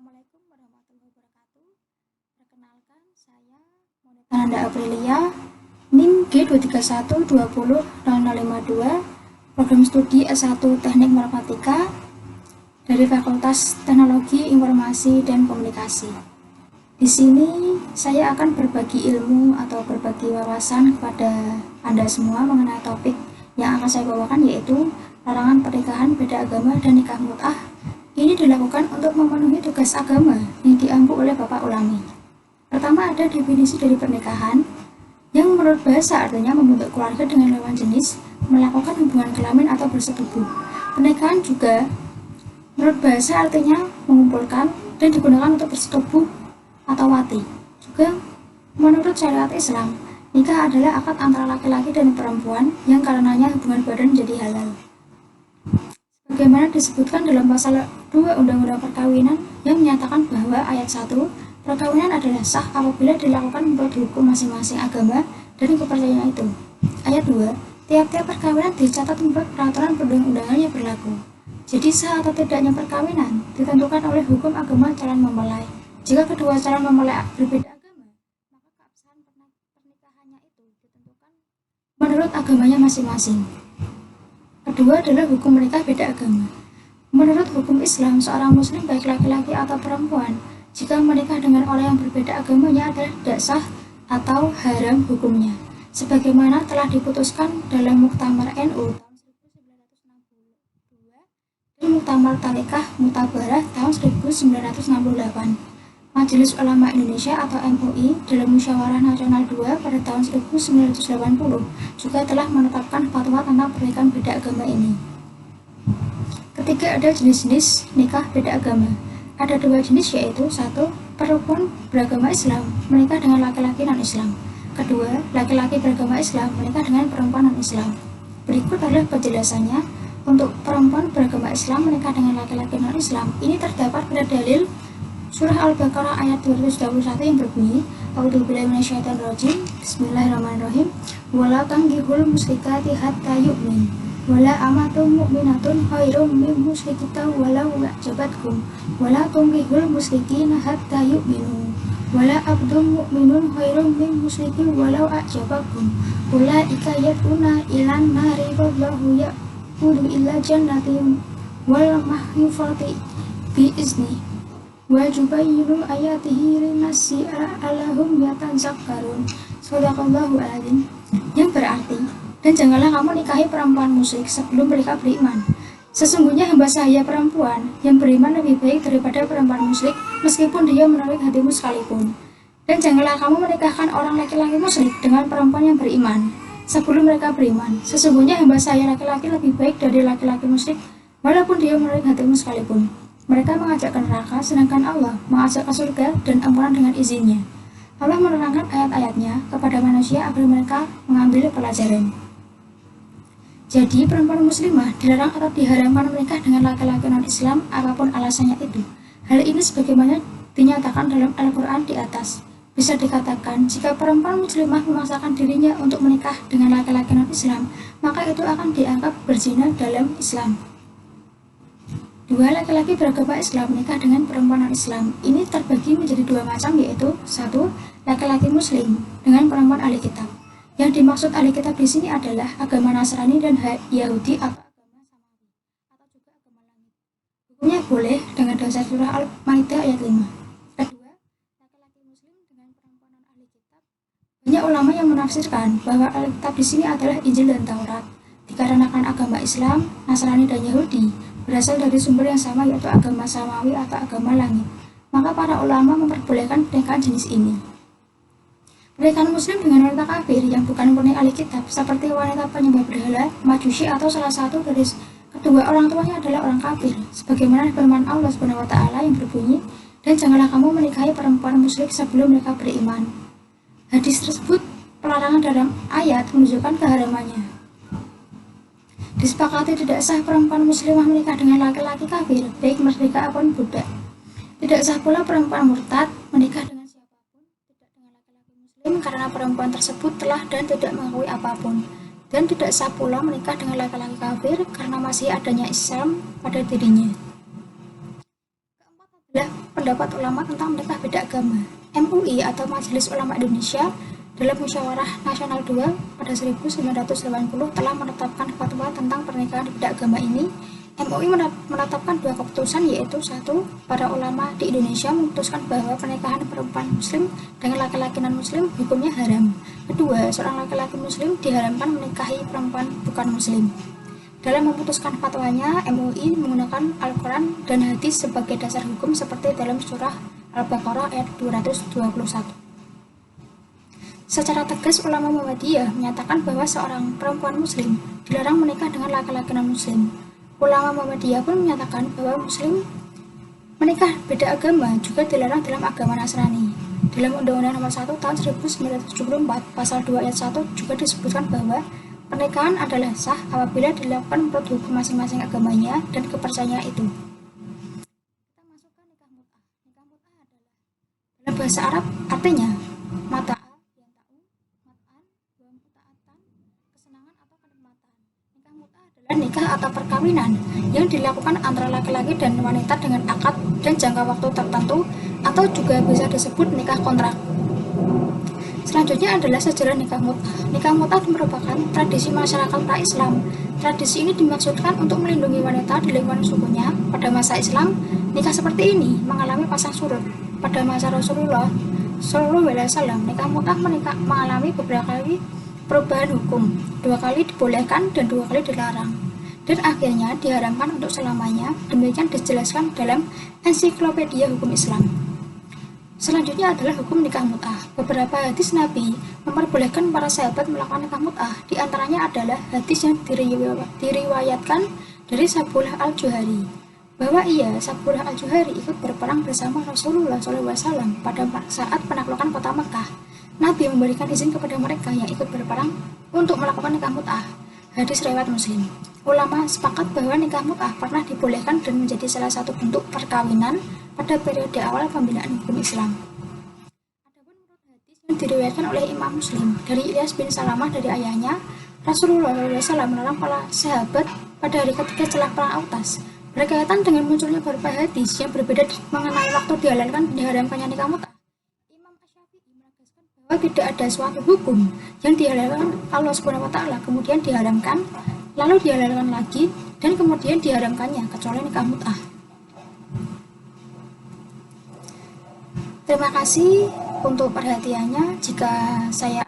Assalamualaikum warahmatullahi wabarakatuh. Perkenalkan, saya Monika Nanda Aprilia, NIM G231200052, program studi S1 Teknik Matematika dari Fakultas Teknologi Informasi dan Komunikasi. Di sini saya akan berbagi ilmu atau berbagi wawasan kepada Anda semua mengenai topik yang akan saya bawakan, yaitu larangan pernikahan beda agama dan nikah mut'ah. Ini dilakukan untuk memenuhi tugas agama yang diampu oleh Bapak Ulami. Pertama, ada definisi dari pernikahan, yang menurut bahasa artinya membentuk keluarga dengan lawan jenis, melakukan hubungan kelamin atau bersetubuh. Pernikahan juga menurut bahasa artinya mengumpulkan dan digunakan untuk bersetubuh atau wati. Juga menurut syariat Islam, nikah adalah akad antara laki-laki dan perempuan yang karenanya hubungan badan menjadi halal. Bagaimana disebutkan dalam pasal 2 Undang-Undang Perkawinan yang menyatakan bahwa ayat 1, perkawinan adalah sah apabila dilakukan menurut hukum masing-masing agama dan kepercayaan itu. Ayat 2, tiap-tiap perkawinan dicatat menurut peraturan perundang-undangan yang berlaku. Jadi sah atau tidaknya perkawinan ditentukan oleh hukum agama calon mempelai. Jika kedua calon mempelai berbeda agama, maka keabsahan pernikahannya itu ditentukan menurut agamanya masing-masing. Kedua adalah hukum menikah beda agama. Menurut hukum Islam, seorang muslim baik laki-laki atau perempuan, jika menikah dengan orang yang berbeda agamanya adalah tidak sah atau haram hukumnya, sebagaimana telah diputuskan dalam Muktamar NU tahun 1962 dan Muktamar Tarekah Mutabarah tahun 1968. Majelis Ulama Indonesia atau MUI dalam Musyawarah Nasional II pada tahun 1980 juga telah menetapkan fatwa tentang pernikahan beda agama ini. Ketiga, ada jenis-jenis nikah beda agama. Ada dua jenis, yaitu satu, perempuan beragama Islam menikah dengan laki-laki non-Islam. Kedua, laki-laki beragama Islam menikah dengan perempuan non-Islam. Berikut adalah penjelasannya. Untuk perempuan beragama Islam menikah dengan laki-laki non-Islam, ini terdapat pada dalil Surah Al-Baqarah ayat 221 yang berbunyi, A'udzubillahi minasyaitonirrajim, Bismillahirrahmanirrahim, wala tanggihul musyrikati hatta yu'min, wala amatum mu'minatun khairum min musyrikita walau ya'jabatkum, wala tunggihul musyrikina hatta yu'minu, wala abdum mu'minun khairum min musyrikin walau a'jabakum, ulaika yad'una ilan nari wallahu ya'budu illa jannatin wal mahyufati bi'izni wa jubayyinu ayatihi linnasi alahum yatazakkarun. Shadaqallahu adzim. Yang berarti, dan janganlah kamu nikahi perempuan musyrik sebelum mereka beriman. Sesungguhnya hamba sahaya perempuan yang beriman lebih baik daripada perempuan musyrik, meskipun dia menarik hatimu sekalipun. Dan janganlah kamu menikahkan orang laki-laki musyrik dengan perempuan yang beriman sebelum mereka beriman. Sesungguhnya hamba sahaya laki-laki lebih baik dari laki-laki musyrik, walaupun dia menarik hatimu sekalipun. Mereka mengajak ke neraka, sedangkan Allah mengajak ke surga dan ampunan dengan izinnya. Allah menerangkan ayat-ayatnya kepada manusia agar mereka mengambil pelajaran. Jadi, perempuan muslimah dilarang atau diharamkan menikah dengan laki-laki non-Islam apapun alasannya itu. Hal ini sebagaimana dinyatakan dalam Al-Quran di atas. Bisa dikatakan, jika perempuan muslimah memaksakan dirinya untuk menikah dengan laki-laki non-Islam, maka itu akan dianggap berzina dalam Islam. Dua, laki-laki beragama Islam menikah dengan perempuan non-Islam. Ini terbagi menjadi dua macam, yaitu satu, laki-laki muslim dengan perempuan ahli kitab. Yang dimaksud ahli kitab di sini adalah agama Nasrani dan Yahudi atau agama Samawi atau juga agama langit. Hukumnya boleh dengan dasar surah Al-Maidah ayat 5. Kedua, laki-laki muslim dengan perempuan non-ahli kitab. Banyak ulama yang menafsirkan bahwa ahli kitab di sini adalah Injil dan Taurat, dikarenakan agama Islam, Nasrani dan Yahudi berasal dari sumber yang sama, yaitu agama Samawi atau agama langit. Maka para ulama memperbolehkan pernikahan jenis ini. Pernikahan muslim dengan wanita kafir yang bukan murni ahli kitab, seperti wanita penyembah berhala, majusi, atau salah satu dari kedua orang tuanya adalah orang kafir, sebagaimana firman Allah SWT yang berbunyi, dan janganlah kamu menikahi perempuan musyrik sebelum mereka beriman. Hadis tersebut, pelarangan dalam ayat menunjukkan keharamannya. Disepakati tidak sah perempuan muslimah menikah dengan laki-laki kafir, baik merdeka ataupun budak. Tidak sah pula perempuan murtad menikah dengan siapapun, tidak dengan laki-laki muslim, karena perempuan tersebut telah dan tidak mengakui apapun. Dan tidak sah pula menikah dengan laki-laki kafir karena masih adanya Islam pada dirinya. Keempat adalah pendapat ulama tentang menikah beda agama. MUI atau Majelis Ulama Indonesia dalam Musyawarah Nasional II pada 1980 telah menetapkan fatwa tentang pernikahan beda agama ini. MUI menetapkan 2 keputusan, yaitu 1. Para ulama di Indonesia memutuskan bahwa pernikahan perempuan muslim dengan laki-laki non-muslim hukumnya haram. 2. Seorang laki-laki muslim diharamkan menikahi perempuan bukan muslim. Dalam memutuskan fatwanya, MUI menggunakan Al-Quran dan hadis sebagai dasar hukum seperti dalam surah Al-Baqarah ayat 221. Secara tegas, ulama Muhammadiyah menyatakan bahwa seorang perempuan muslim dilarang menikah dengan laki-laki non-muslim. Ulama Muhammadiyah pun menyatakan bahwa muslim menikah beda agama juga dilarang dalam agama Nasrani. Dalam Undang-Undang Nomor 1 Tahun 1974, Pasal 2 Ayat 1 juga disebutkan bahwa pernikahan adalah sah apabila dilakukan menurut hukum masing-masing agamanya dan kepercayaan itu. Kita masukkan nikah mut'ah. Nikah mut'ah adalah dalam bahasa Arab artinya mata'a, yanta'u, mat'an, wa muta'atan, kesenangan atau kenikmatan. Nikah mut'ah adalah nikah atau perkawinan yang dilakukan antara laki-laki dan wanita dengan akad dan jangka waktu tertentu, atau juga bisa disebut nikah kontrak. Selanjutnya adalah sejarah nikah mut'ah. Nikah mut'ah merupakan tradisi masyarakat pra-Islam. Tradisi ini dimaksudkan untuk melindungi wanita di lingkungan sukunya. Pada masa Islam, nikah seperti ini mengalami pasang surut. Pada masa Rasulullah SAW, nikah mut'ah mengalami beberapa kali perubahan hukum. 2 kali dibolehkan dan 2 kali dilarang. Dan akhirnya diharamkan untuk selamanya. Demikian dijelaskan dalam Ensiklopedia Hukum Islam. Selanjutnya adalah hukum nikah mut'ah. Beberapa hadis Nabi memperbolehkan para sahabat melakukan nikah mut'ah. Di antaranya adalah hadis yang diriwayatkan dari Sabullah Al-Juhari, bahwa Sabullah Al-Juhari ikut berperang bersama Rasulullah SAW pada saat penaklukan kota Mekah. Nabi memberikan izin kepada mereka yang ikut berperang untuk melakukan nikah mut'ah. Hadis riwayat Muslim. Ulama sepakat bahwa nikah mut'ah pernah dibolehkan dan menjadi salah satu bentuk perkawinan pada periode awal pembinaan hukum Islam. Adapun menurut hadis yang diriwayatkan oleh Imam Muslim dari Ilyas bin Salamah dari ayahnya, Rasulullah SAW melarang para sahabat pada hari ketiga setelah perang Autas. Berkaitan dengan munculnya beberapa hadis yang berbeda mengenai waktu dihalalkan dan diharamkannya nikah mut'ah, Imam Asy-Syafi'i menegaskan bahwa tidak ada suatu hukum yang dihalalkan Allah SWT kemudian diharamkan, lalu dihalalkan lagi, dan kemudian diharamkannya, kecuali nikah mut'ah. Terima kasih untuk perhatiannya. Jika saya